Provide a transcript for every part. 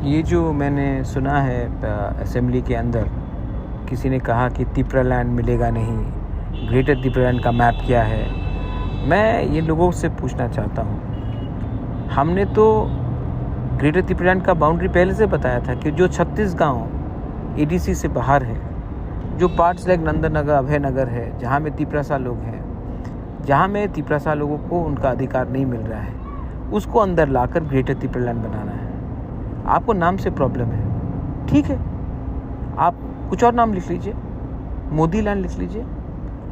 ये जो मैंने सुना है असेंबली के अंदर किसी ने कहा कि तिपरा लैंड मिलेगा नहीं, ग्रेटर तिपरा लैंड का मैप क्या है। मैं ये लोगों से पूछना चाहता हूँ, हमने तो ग्रेटर तिपरा लैंड का बाउंड्री पहले से बताया था कि जो 36 गांव एडीसी से बाहर है, जो पार्ट्स लाइक नंदनगर, अभय नगर है, जहाँ में तिपरासा लोग हैं, जहाँ में तिपरासा लोगों को उनका अधिकार नहीं मिल रहा है, उसको अंदर लाकर ग्रेटर तिपरा लैंड बनाना है। आपको नाम से प्रॉब्लम है, ठीक है, आप कुछ और नाम लिख लीजिए, मोदी लैंड लिख लीजिए,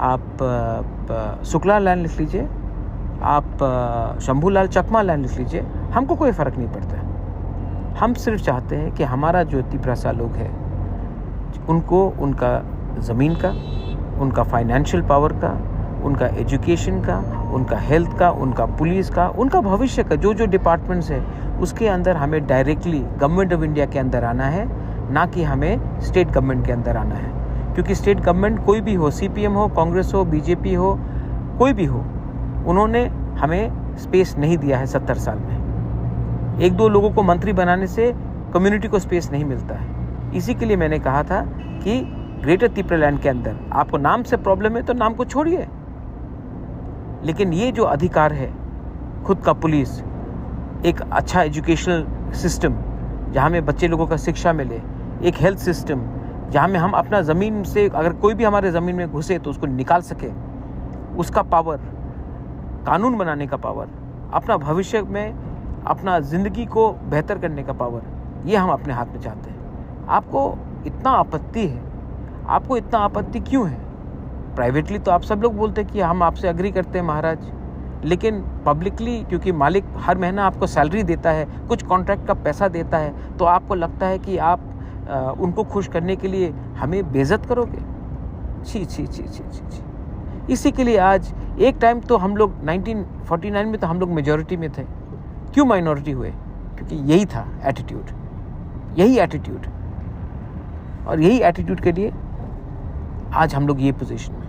आप शुक्ला लैंड लिख लीजिए, आप शंभूलाल चकमा लैंड लिख लीजिए, हमको कोई फ़र्क नहीं पड़ता है। हम सिर्फ चाहते हैं कि हमारा जो तिपरासा लोग है उनको उनका ज़मीन का, उनका फाइनेंशियल पावर का, उनका एजुकेशन का, उनका हेल्थ का, उनका पुलिस का, उनका भविष्य का जो जो डिपार्टमेंट्स है उसके अंदर हमें डायरेक्टली गवर्नमेंट ऑफ इंडिया के अंदर आना है, ना कि हमें स्टेट गवर्नमेंट के अंदर आना है। क्योंकि स्टेट गवर्नमेंट कोई भी हो, सीपीएम हो, कांग्रेस हो, बीजेपी हो, कोई भी हो, उन्होंने हमें स्पेस नहीं दिया है 70 साल में। एक दो लोगों को मंत्री बनाने से कम्युनिटी को स्पेस नहीं मिलता है। इसी के लिए मैंने कहा था कि ग्रेटर तिपरा लैंड के अंदर आपको नाम से प्रॉब्लम है तो नाम को छोड़िए, लेकिन ये जो अधिकार है, खुद का पुलिस, एक अच्छा एजुकेशनल सिस्टम जहाँ में बच्चे लोगों का शिक्षा मिले, एक हेल्थ सिस्टम जहाँ में हम अपना ज़मीन से अगर कोई भी हमारे ज़मीन में घुसे तो उसको निकाल सके, उसका पावर, कानून बनाने का पावर, अपना भविष्य में अपना ज़िंदगी को बेहतर करने का पावर, ये हम अपने हाथ में चाहते हैं। आपको इतना आपत्ति है, आपको इतना आपत्ति क्यों है? प्राइवेटली तो आप सब लोग बोलते हैं कि हम आपसे एग्री करते हैं महाराज, लेकिन पब्लिकली क्योंकि मालिक हर महीना आपको सैलरी देता है, कुछ कॉन्ट्रैक्ट का पैसा देता है, तो आपको लगता है कि आप उनको खुश करने के लिए हमें बेइज्जत करोगे। छी छी छी छी छी छी। इसी के लिए आज एक टाइम तो हम लोग 1949 में तो हम लोग मेजॉरिटी में थे, क्यों माइनॉरिटी हुए? क्योंकि यही था एटीट्यूड, यही एटीट्यूड, और यही एटीट्यूड के लिए आज हम लोग ये पोजीशन में।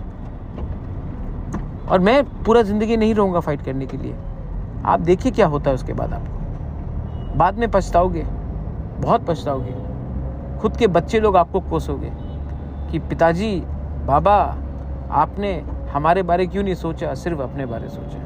और मैं पूरा ज़िंदगी नहीं रहूँगा फाइट करने के लिए। आप देखिए क्या होता है उसके बाद, आपको बाद में पछताओगे, बहुत पछताओगे। खुद के बच्चे लोग आपको कोसोगे कि पिताजी, बाबा, आपने हमारे बारे क्यों नहीं सोचा, सिर्फ अपने बारे सोचा।